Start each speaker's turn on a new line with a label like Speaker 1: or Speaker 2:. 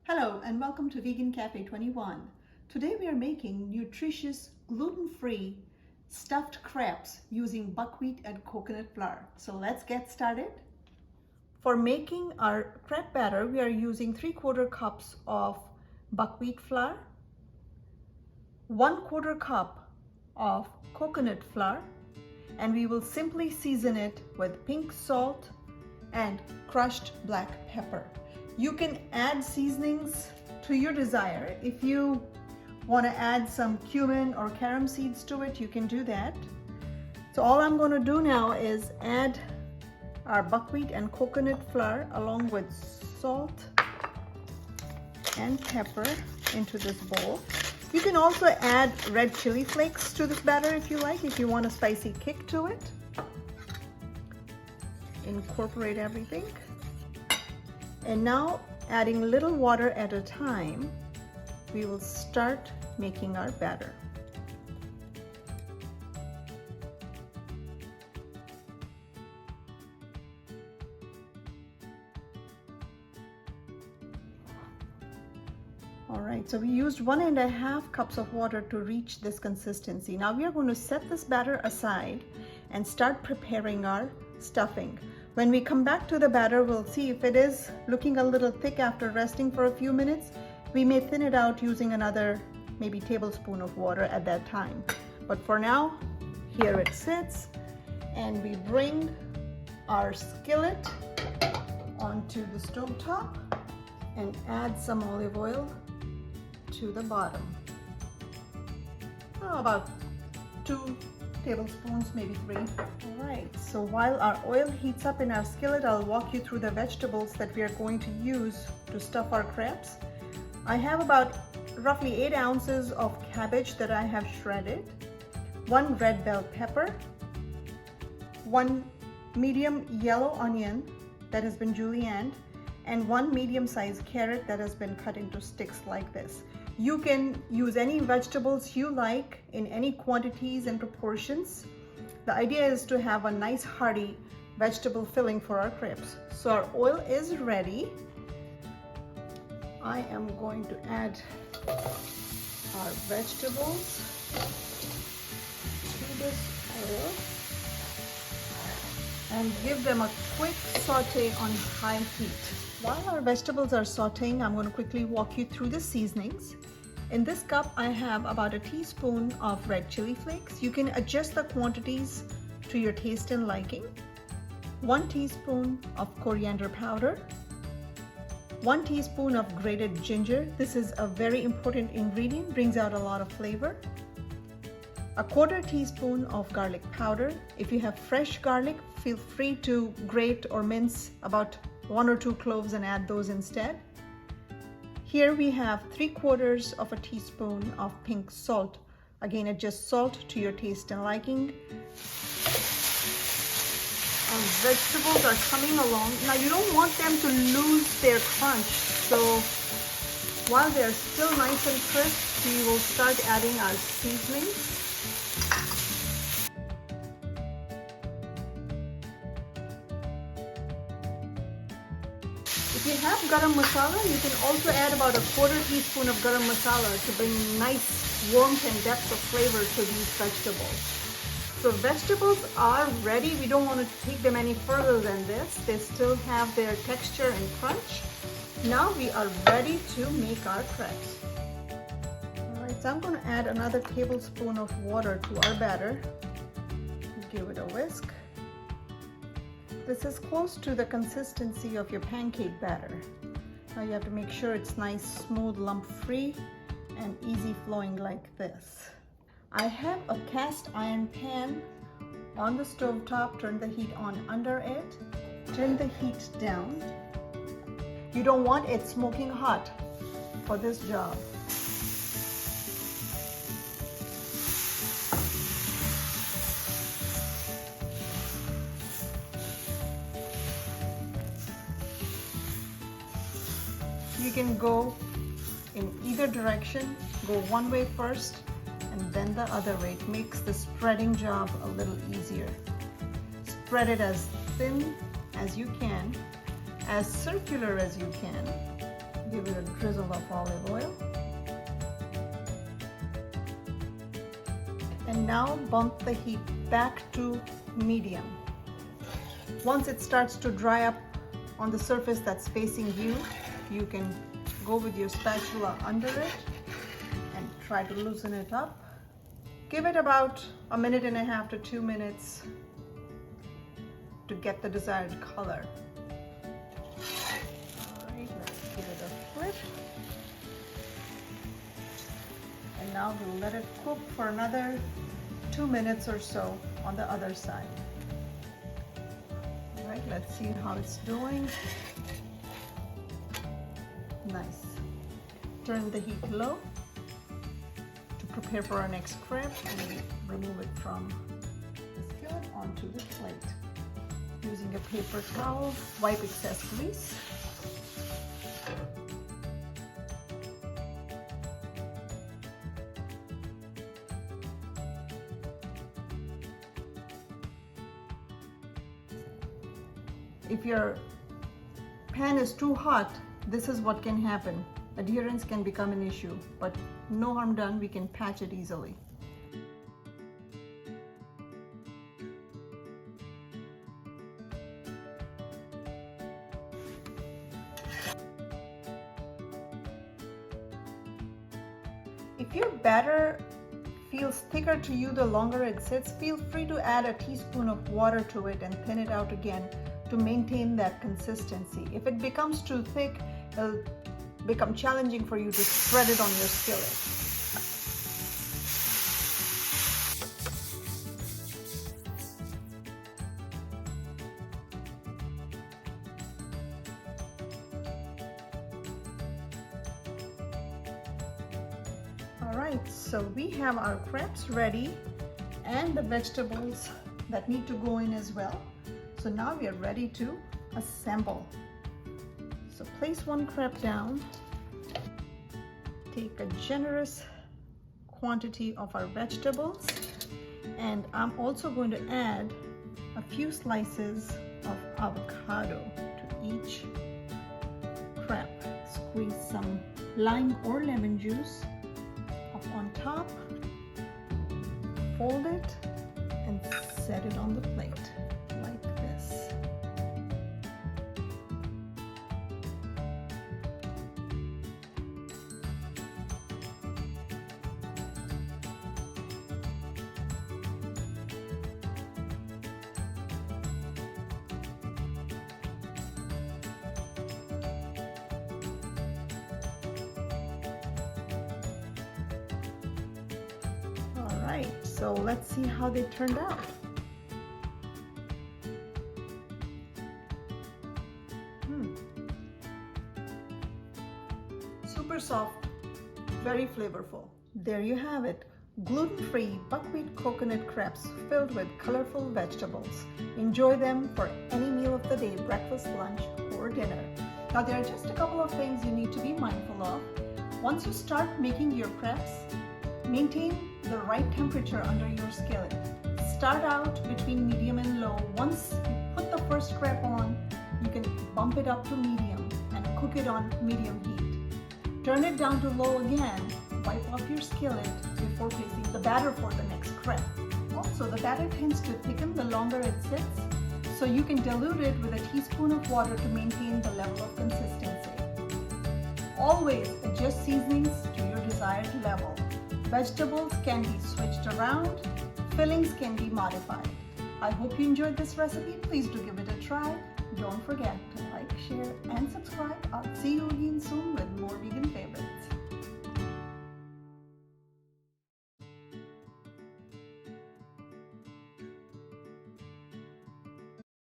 Speaker 1: Hello and welcome to Vegan Cafe 21. Today we are making nutritious gluten-free stuffed crepes using buckwheat and coconut flour. So let's get started. For making our crepe batter, we are using 3/4 cups of buckwheat flour, 1/4 cup of coconut flour, and we will simply season it with pink salt and crushed black pepper. You can add seasonings to your desire. If you want to add some cumin or garam seeds to it, you can do that. So all I'm going to do now is add our buckwheat and coconut flour along with salt and pepper into this bowl. You can also add red chili flakes to this batter if you like, if you want a spicy kick to it. Incorporate everything. And now, adding little water at a time, we will start making our batter. All right, so we used 1.5 cups of water to reach this consistency. Now we are going to set this batter aside and start preparing our stuffing. When we come back to the batter, we'll see if it is looking a little thick after resting for a few minutes. We may thin it out using another maybe tablespoon of water at that time. But for now, here it sits, and we bring our skillet onto the stove top and add some olive oil to the bottom. About 2 tablespoons, maybe 3. All right, so while our oil heats up in our skillet, I'll walk you through the vegetables that we are going to use to stuff our crepes. I have about roughly 8 ounces of cabbage that I have shredded, 1 red bell pepper, 1 medium yellow onion that has been julienned, and 1 medium-sized carrot that has been cut into sticks like this. You can use any vegetables you like in any quantities and proportions. The idea is to have a nice hearty vegetable filling for our crepes. So our oil is ready. I am going to add our vegetables to this oil and give them a quick saute on high heat. While our vegetables are sauteing, I'm going to quickly walk you through the seasonings. In this cup, I have about a teaspoon of red chili flakes. You can adjust the quantities to your taste and liking. 1 teaspoon of coriander powder. 1 teaspoon of grated ginger. This is a very important ingredient, brings out a lot of flavor. 1/4 teaspoon of garlic powder. If you have fresh garlic, feel free to grate or mince about 1 or 2 cloves and add those instead. Here we have 3/4 of a teaspoon of pink salt. Again, adjust salt to your taste and liking. And vegetables are coming along. Now you don't want them to lose their crunch, so while they're still nice and crisp, we will start adding our seasonings. If you have garam masala, you can also add about 1/4 teaspoon of garam masala to bring nice warmth and depth of flavor to these vegetables. So vegetables are ready. We don't want to take them any further than this. They still have their texture and crunch. Now we are ready to make our crepes. All right, so I'm going to add another tablespoon of water to our batter. Give it a whisk. This is close to the consistency of your pancake batter. Now you have to make sure it's nice, smooth, lump-free, and easy flowing like this. I have a cast iron pan on the stove top. Turn the heat on under it. Turn the heat down. You don't want it smoking hot for this job. You can go in either direction, go one way first and then the other way. It makes the spreading job a little easier. Spread it as thin as you can, as circular as you can. Give it a drizzle of olive oil. And now bump the heat back to medium. Once it starts to dry up on the surface that's facing you, you can go with your spatula under it and try to loosen it up. Give it about 1.5 to 2 minutes to get the desired color. All right, let's give it a flip. And now we'll let it cook for another 2 minutes or so on the other side. All right, let's see how it's doing. Nice. Turn the heat low to prepare for our next crepe, and remove it from the skillet onto the plate. Using a paper towel, wipe excess grease. If your pan is too hot, this is what can happen. Adherence can become an issue, but no harm done, we can patch it easily. If your batter feels thicker to you the longer it sits, feel free to add a teaspoon of water to it and thin it out again to maintain that consistency. If it becomes too thick, it'll become challenging for you to spread it on your skillet. All right, so we have our crepes ready and the vegetables that need to go in as well. So now we are ready to assemble. So place one crepe down, take a generous quantity of our vegetables, and I'm also going to add a few slices of avocado to each crepe. Squeeze some lime or lemon juice up on top, fold it, and set it on the plate like this. Alright, so let's see how they turned out. Super soft, very flavorful. There you have it. Gluten-free buckwheat coconut crepes filled with colorful vegetables. Enjoy them for any meal of the day, breakfast, lunch, or dinner. Now there are just a couple of things you need to be mindful of. Once you start making your crepes, maintain the right temperature under your skillet. Start out between medium and low. Once you put the first crepe on, you can bump it up to medium and cook it on medium heat. Turn it down to low again, wipe off your skillet before placing the batter for the next crepe. Also, the batter tends to thicken the longer it sits, so you can dilute it with a teaspoon of water to maintain the level of consistency. Always adjust seasonings to your desired level. Vegetables can be switched around, fillings can be modified. I hope you enjoyed this recipe. Please do give it a try. Don't forget to like, share, and subscribe. I'll see you again soon with more vegan favorites.